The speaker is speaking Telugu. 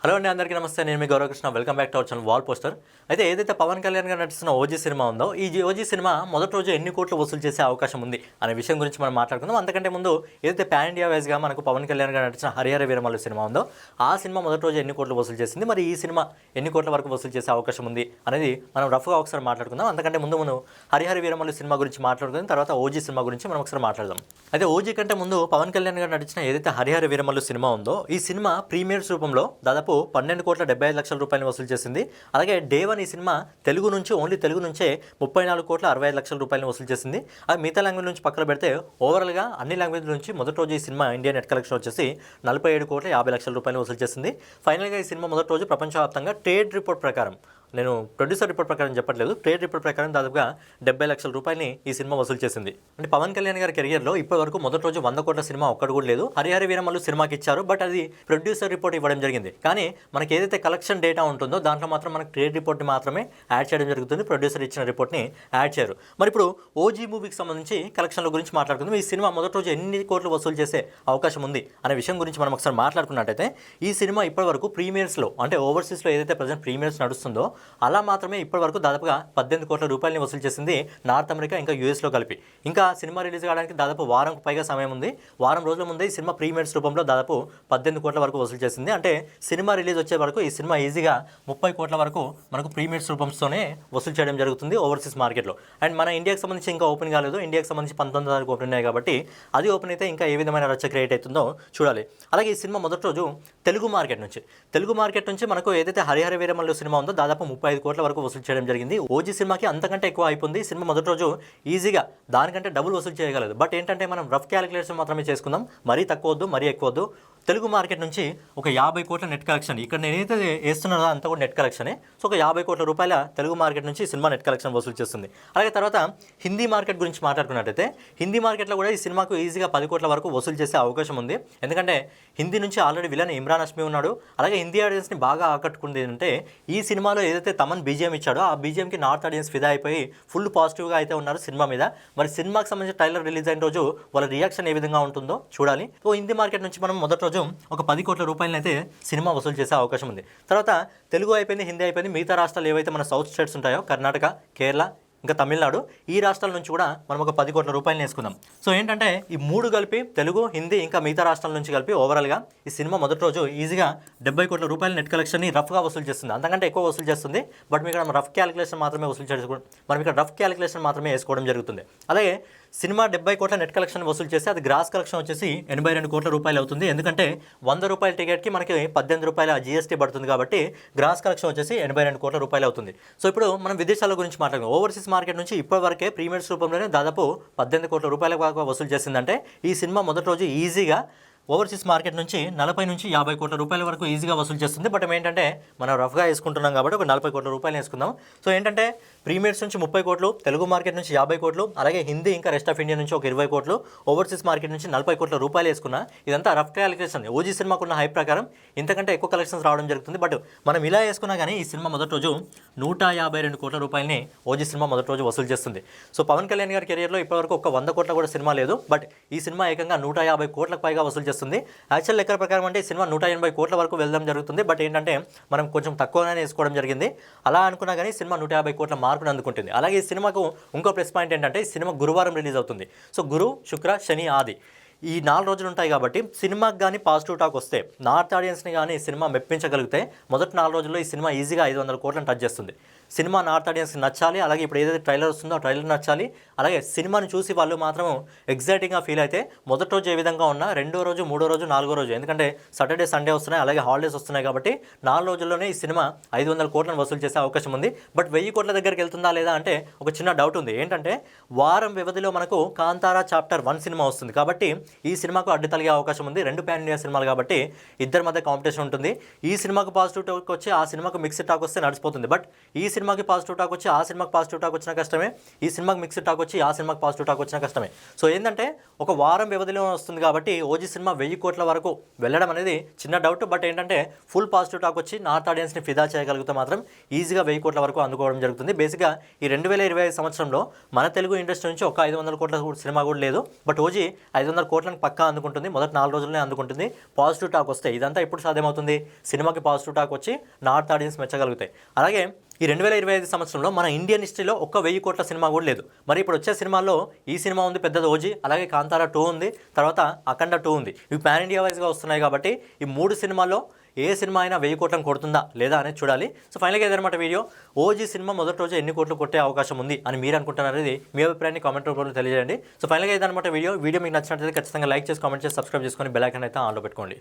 హలో అండి, అందరికీ నమస్తే. నేను మీ Gauravkrishna. Welcome back to our channel wall poster. అయితే ఏదైతే పవన్ కళ్యాణ్ గారు నటిస్తున్న ఓజీ సినిమా ఉందో, ఈ ఓజీ సినిమా మొదటి రోజు ఎన్ని కోట్లు వసూలు చేసే అవకాశం ఉంది అనే విషయం గురించి మనం మాట్లాడుకుందాం. అంతకంటే ముందు ఏదైతే పాన్ ఇండియా వైజ్గా మనకు పవన్ కళ్యాణ్ గారు నటించిన హరిహర వీరమల్లు సినిమా ఉందో, ఆ సినిమా మొదటి రోజు ఎన్ని కోట్లు వసూలు చేసింది, మరి ఈ సినిమా ఎన్ని కోట్ల వరకు వసూలు చేసే అవకాశం ఉంది అనేది మనం రఫ్గా ఒకసారి మాట్లాడుకుందాం. అంతకంటే ముందు హరిహర వీరమల్లు సినిమా గురించి మాట్లాడుకుని తర్వాత ఓజీ సినిమా గురించి మనం ఒకసారి మాట్లాడదాం. అయితే ఓజీ కంటే ముందు పవన్ కళ్యాణ్ గారు నటించిన ఏదైతే హరిహర వీరమల్లు సినిమా ఉందో, ఈ సినిమా ప్రీమియర్స్ రూపంలో దాదాపు 12,75,00,000 వసూలు చేసింది. అలాగే డే వన్ ఈ సినిమా ఓన్లీ తెలుగు నుంచే 34,65,00,000 వసూలు చేసింది. అది మిగతా లాంగ్వేజ్ నుంచి పక్కన పెడితే ఓవరాల్గా అన్ని లాంగ్వేజ్ నుంచి మొదటి రోజు ఈ సినిమా ఇండియా నెట్ కలెక్షన్ వచ్చేసి 47,50,00,000 వసూలు చేసింది. ఫైనల్గా ఈ సినిమా మొదటి రోజు ప్రపంచవ్యాప్తంగా ట్రేడ్ రిపోర్ట్ ప్రకారం, నేను ప్రొడ్యూసర్ రిపోర్ట్ ప్రకారం చెప్పట్లేదు, ట్రేడ్ రిపోర్ట్ ప్రకారం దాదాపుగా 70 లక్షల రూపాయలని ఈ సినిమా వసూలు చేసింది. అంటే పవన్ కళ్యాణ్ గారి కెరియర్లో ఇప్పటి వరకు మొదటి రోజు 100 కోట్ల సినిమా ఒక్కటి కూడా లేదు. హరిహర వీరమల్లు సినిమాకి ఇచ్చారు, బట్ అది ప్రొడ్యూసర్ రిపోర్ట్ ఇవ్వడం జరిగింది. కానీ మనకి ఏదైతే కలెక్షన్ డేటా ఉంటుందో దాంట్లో మాత్రం మనకు ట్రేడ్ రిపోర్ట్ని మాత్రమే యాడ్ చేయడం జరుగుతుంది. ప్రొడ్యూసర్ ఇచ్చిన రిపోర్ట్ని యాడ్ చేయరు. మరి ఇప్పుడు ఓజీ మూవీకి సంబంధించి కలెక్షన్ల గురించి మాట్లాడుకుందాం. ఈ సినిమా మొదటి రోజు ఎన్ని కోట్లు వసూలు చేసే అవకాశం ఉంది అనే విషయం గురించి మనం ఒకసారి మాట్లాడుకున్నట్టయితే, ఈ సినిమా ఇప్పటి వరకు ప్రీమియర్స్లో అంటే ఓవర్సీస్లో ఏదైతే ప్రజెంట్ ప్రీమియర్స్ నడుస్తుందో అలా మాత్రమే ఇప్పటి వరకు దాదాపుగా 18 కోట్ల రూపాయలని వసూలు చేసింది నార్త్ అమెరికా ఇంకా యూఎస్లో కలిపి. ఇంకా సినిమా రిలీజ్ కావడానికి దాదాపు వారంకు పైగా సమయం ఉంది. వారం రోజుల ముందే ఈ సినిమా ప్రీమియర్స్ రూపంలో దాదాపు 18 కోట్ల వరకు వసూలు చేసింది. అంటే సినిమా రిలీజ్ వచ్చే వరకు ఈ సినిమా ఈజీగా 30 కోట్ల వరకు మనకు ప్రీమియర్స్ రూపంతోనే వసూలు చేయడం జరుగుతుంది ఓవర్సీస్ మార్కెట్లో. అండ్ మన ఇండియాకి సంబంధించి ఇంకా ఓపెన్ కాలేదు. ఇండియాకి సంబంధించి 19 తారీఖు ఓపెన్ ఉన్నాయి కాబట్టి అది ఓపెన్ అయితే ఇంకా ఏ విధమైన రచ్చ క్రియేట్ అవుతుందో చూడాలి. అలాగే ఈ సినిమా మొదటి రోజు తెలుగు మార్కెట్ నుంచి మనకు ఏదైతే హరిహర వీరమల్లు సినిమా ఉందో దాదాపు 35 కోట్ల వరకు వసూలు చేయడం జరిగింది. ఓజీ సినిమాకి అంతకంటే ఎక్కువ అయిపోయింది. సినిమా మొదటి రోజు ఈజీగా దానికంటే డబుల్ వసూలు చేయగలదు. బట్ ఏంటంటే మనం రఫ్ క్యాలిక్యులేషన్ మాత్రమే చేసుకుందాం. మరీ తక్కువ వద్దు, మరీ ఎక్కువ వద్దు. తెలుగు మార్కెట్ నుంచి ఒక 50 కోట్ల నెట్ కలెక్షన్, ఇక్కడ నేనైతే వేస్తున్నానో అంతా కూడా నెట్ కలెక్షనే. సో ఒక 50 కోట్ల రూపాయల తెలుగు మార్కెట్ నుంచి సినిమా నెట్ కలెక్షన్ వసూలు చేస్తుంది. అలాగే తర్వాత హిందీ మార్కెట్ గురించి మాట్లాడుకున్నట్టయితే, హిందీ మార్కెట్లో కూడా ఈ సినిమాకు ఈజీగా 10 కోట్ల వరకు వసూలు చేసే అవకాశం ఉంది. ఎందుకంటే హిందీ నుంచి ఆల్రెడీ విలన్ ఇమ్రాన్ హష్మీ ఉన్నాడు. అలాగే హిందీ ఆడియన్స్ని బాగా ఆకట్టుకుంది ఏంటంటే, ఈ సినిమాలో ఏదైతే తమన్ బీజిఎం ఇచ్చాడో ఆ బీజిఎంకి నార్త్ ఆడియన్స్ ఫిదా అయిపోయి ఫుల్ పాజిటివ్గా అయితే ఉన్నారు సినిమా మీద. మరి సినిమాకి సంబంధించిన ట్రైలర్ రిలీజ్ అయిన రోజు వాళ్ళ రియాక్షన్ ఏ విధంగా ఉంటుందో చూడాలి. సో హిందీ మార్కెట్ నుంచి మనం మొదటి రోజు ఒక 10 కోట్ల రూపాయలను అయితే సినిమా వసూలు చేసే అవకాశం ఉంది. తర్వాత తెలుగు అయిపోయింది, హిందీ అయిపోయింది. మిగతా రాష్ట్రాలు ఏవైతే మన సౌత్ స్టేట్స్ ఉంటాయో, కర్ణాటక, కేరళ, ఇంకా తమిళనాడు, ఈ రాష్ట్రాల నుంచి కూడా మనం ఒక 10 కోట్ల రూపాయలు వేసుకుందాం. సో ఏంటంటే ఈ మూడు కలిపి తెలుగు, హిందీ ఇంకా మిగతా రాష్ట్రాల నుంచి కలిపి ఓవరాల్గా ఈ సినిమా మొదటి రోజు ఈజీగా 70 కోట్ల రూపాయల నెట్ కలెక్షన్ని రఫ్గా వసూలు చేస్తుంది. అంతకంటే ఎక్కువ వసూలు చేస్తుంది. బట్ మీకు ఇక్కడ రఫ్ క్యాలిక్యులేషన్ మాత్రమే వేసుకోవడం జరుగుతుంది. అలాగే సినిమా 70 కోట్ల నెట్ కలెక్షన్ వసూలు చేస్తే అది గ్రాస్ కలెక్షన్ వచ్చేసి 82 కోట్ల రూపాయలు అవుతుంది. ఎందుకంటే 100 రూపాయల టికెట్కి మనకి 18 రూపాయల జీఎస్టీ పడుతుంది కాబట్టి గ్రాస్ కలెక్షన్ వచ్చేసి 82 కోట్ల రూపాయలు అవుతుంది. సో ఇప్పుడు మనం విదేశాల గురించి మాట్లాడుకుందాం. ఓవర్సీస్ మార్కెట్ నుంచి ఇప్పటివరకే ప్రీమియర్స్ రూపంలోనే దాదాపు 18 కోట్ల రూపాయల వరకు వసూలు చేసిందంటే ఈ సినిమా మొదటి రోజు ఈజీగా ఓవర్సీస్ మార్కెట్ నుంచి 40 నుంచి 50 కోట్ల రూపాయల వరకు ఈజీగా వసూలు చేస్తుంది. బట్ ఏంటంటే మనం రఫ్గా వేసుకుంటున్నాం కాబట్టి ఒక 40 కోట్ల రూపాయలు వేసుకుందాం. సో ఏంటంటే ప్రీమియర్స్ నుంచి 30 కోట్లు, తెలుగు మార్కెట్ నుంచి 50 కోట్లు, అలాగే హిందీ ఇంకా రెస్ట్ ఆఫ్ ఇండియా నుంచి ఒక 20 కోట్లు, ఓవర్సీస్ మార్కెట్ నుంచి 40 కోట్ల రూపాయలు వేసుకున్నా. ఇదంతా రఫ్ క్యాలిక్యులేషన్. ఓజీ సినిమాకున్న హైప్ ప్రకారం ఇంతకంటే ఎక్కువ కలెక్షన్స్ రావడం జరుగుతుంది. బట్ మనం ఇలా వేసుకున్నా కానీ ఈ సినిమా మొదటి రోజు 152 కోట్ల రూపాయలని ఓజీ సినిమా మొదటి రోజు వసూలు చేస్తుంది. సో పవన్ కళ్యాణ్ గారి కెరియర్లో ఇప్పటివరకు ఒక 100 కోట్ల కూడా సినిమా లేదు. బట్ ఈ సినిమా ఏకంగా 150 కోట్లకు పైగా వసూలు చేస్తుంది. యాక్చువల్ లెక్కల ప్రకారం అంటే ఈ సినిమా 180 కోట్ల వరకు వెళ్ళడం జరుగుతుంది. బట్ ఏంటంటే మనం కొంచెం తక్కువగానే వేసుకోవడం జరిగింది. అలా అనుకున్నా కానీ సినిమా 150 కోట్ల మార్కును అందుకుంటుంది. అలాగే ఈ సినిమాకు ఇంకో ప్లస్ పాయింట్ ఏంటంటే ఈ సినిమా గురువారం రిలీజ్ అవుతుంది. సో గురు, శుక్ర, శని, ఆది ఈ 4 రోజులు ఉంటాయి కాబట్టి సినిమాకి కానీ పాజిటివ్ టాక్ వస్తే, నార్త్ ఆడియన్స్ని కానీ సినిమా మెప్పించగలిగితే మొదటి 4 రోజుల్లో ఈ సినిమా ఈజీగా 500 కోట్లను టచ్ చేస్తుంది. సినిమా నార్త్ ఆడియన్స్కి నచ్చాలి. అలాగే ఇప్పుడు ఏదైతే ట్రైలర్ వస్తుందో ఆ ట్రైలర్ నచ్చాలి. అలాగే సినిమాని చూసి వాళ్ళు మాత్రం ఎగ్జైటింగ్గా ఫీల్ అయితే మొదటి రోజు ఏ విధంగా ఉన్నా రెండో రోజు, మూడో రోజు, 4వ రోజు, ఎందుకంటే సాటర్డే, సండే వస్తున్నాయి, అలాగే హాలిడేస్ వస్తున్నాయి కాబట్టి 4 రోజుల్లోనే ఈ సినిమా 500 కోట్లను వసూలు చేసే అవకాశం ఉంది. బట్ 1000 కోట్ల దగ్గరికి వెళ్తుందా లేదా అంటే ఒక చిన్న డౌట్ ఉంది. ఏంటంటే వారం వ్యవధిలో మనకు కాంతారా చాప్టర్ 1 సినిమా వస్తుంది కాబట్టి ఈ సినిమాకు అడ్డు తలిగే అవకాశం ఉంది. 2 పాన్ ఇండియా సినిమాలు కాబట్టి ఇద్దరి మధ్య కాంపిటీషన్ ఉంటుంది. ఈ సినిమాకు పాజిటివ్ టాక్ వచ్చి ఆ సినిమాకు మిక్స్డ్ టాక్ వస్తే నడిచిపోతుంది. బట్ ఈ సినిమాకి పాజిటివ్ టాక్ వచ్చి ఆ సినిమాకి పాజిటివ్ టాక్ వచ్చిన కష్టమే, ఈ సినిమాకి మిక్స్డ్ టాక్ వచ్చి ఆ సినిమాకి పాజిటివ్ టాక్ వచ్చిన కష్టమే. సో ఏంటంటే ఒక వారం వ్యవధిలో వస్తుంది కాబట్టి ఓజీ సినిమా 1000 కోట్ల వరకు వెళ్ళడం అనేది చిన్న డౌట్. బట్ ఏంటంటే ఫుల్ పాజిటివ్ టాక్ వచ్చి నార్త్ ఆడియన్స్ని ఫిదా చేయగలిగితే మాత్రం ఈజీగా 1000 కోట్ల వరకు అందుకోవడం జరుగుతుంది. బేసిక్గా ఈ 2025 సంవత్సరంలో మన తెలుగు ఇండస్ట్రీ నుంచి ఒక 500 కోట్ల సినిమా కూడా లేదు. బట్ ఓజీ 500 కోట్ల కోట్లను పక్కా అందుకుంటుంది. మొదటి 4 రోజుల్లోనే అందుకుంటుంది. పాజిటివ్ టాక్ వస్తే ఇదంతా ఎప్పుడు సాధ్యమవుతుంది? సినిమాకి పాజిటివ్ టాక్ వచ్చి నార్త్ ఆడియన్స్ మెచ్చగలుగుతాయి. అలాగే ఈ 2025 సంవత్సరంలో మన ఇండియన్ హిస్టరీలో ఒక్క 1000 కోట్ల సినిమా కూడా లేదు. మరి ఇప్పుడు వచ్చే సినిమాల్లో ఈ సినిమా ఉంది, పెద్దది ఓజీ, అలాగే కాంతారా 2 ఉంది, తర్వాత అఖండ 2 ఉంది. ఇవి పాన్ ఇండియా వైజ్గా వస్తున్నాయి కాబట్టి ఈ 3 సినిమాల్లో ఏ సినిమా అయినా 1000 కోట్లను కొడుతుందా లేదా అనేది చూడాలి. సో ఫైనల్గా ఏదన్నమాట వీడియో, ఓజీ సినిమా మొదటి రోజు ఎన్ని కోట్లు కొట్టే అవకాశం ఉంది అని మీరు అనుకుంటున్నారు అనేది మీ అభిప్రాయాన్ని కామెంట్ రూపంలో తెలియజేయండి. సో ఫైనల్గా ఏదన్నమాట వీడియో మీకు నచ్చినట్లయితే ఖచ్చితంగా లైక్ చేసి, కామెంట్ చేసి, సబ్స్క్రైబ్ చేసుకొని బెల్ ఐకాన్ అయితే ఆన్లో పెట్టుకోండి.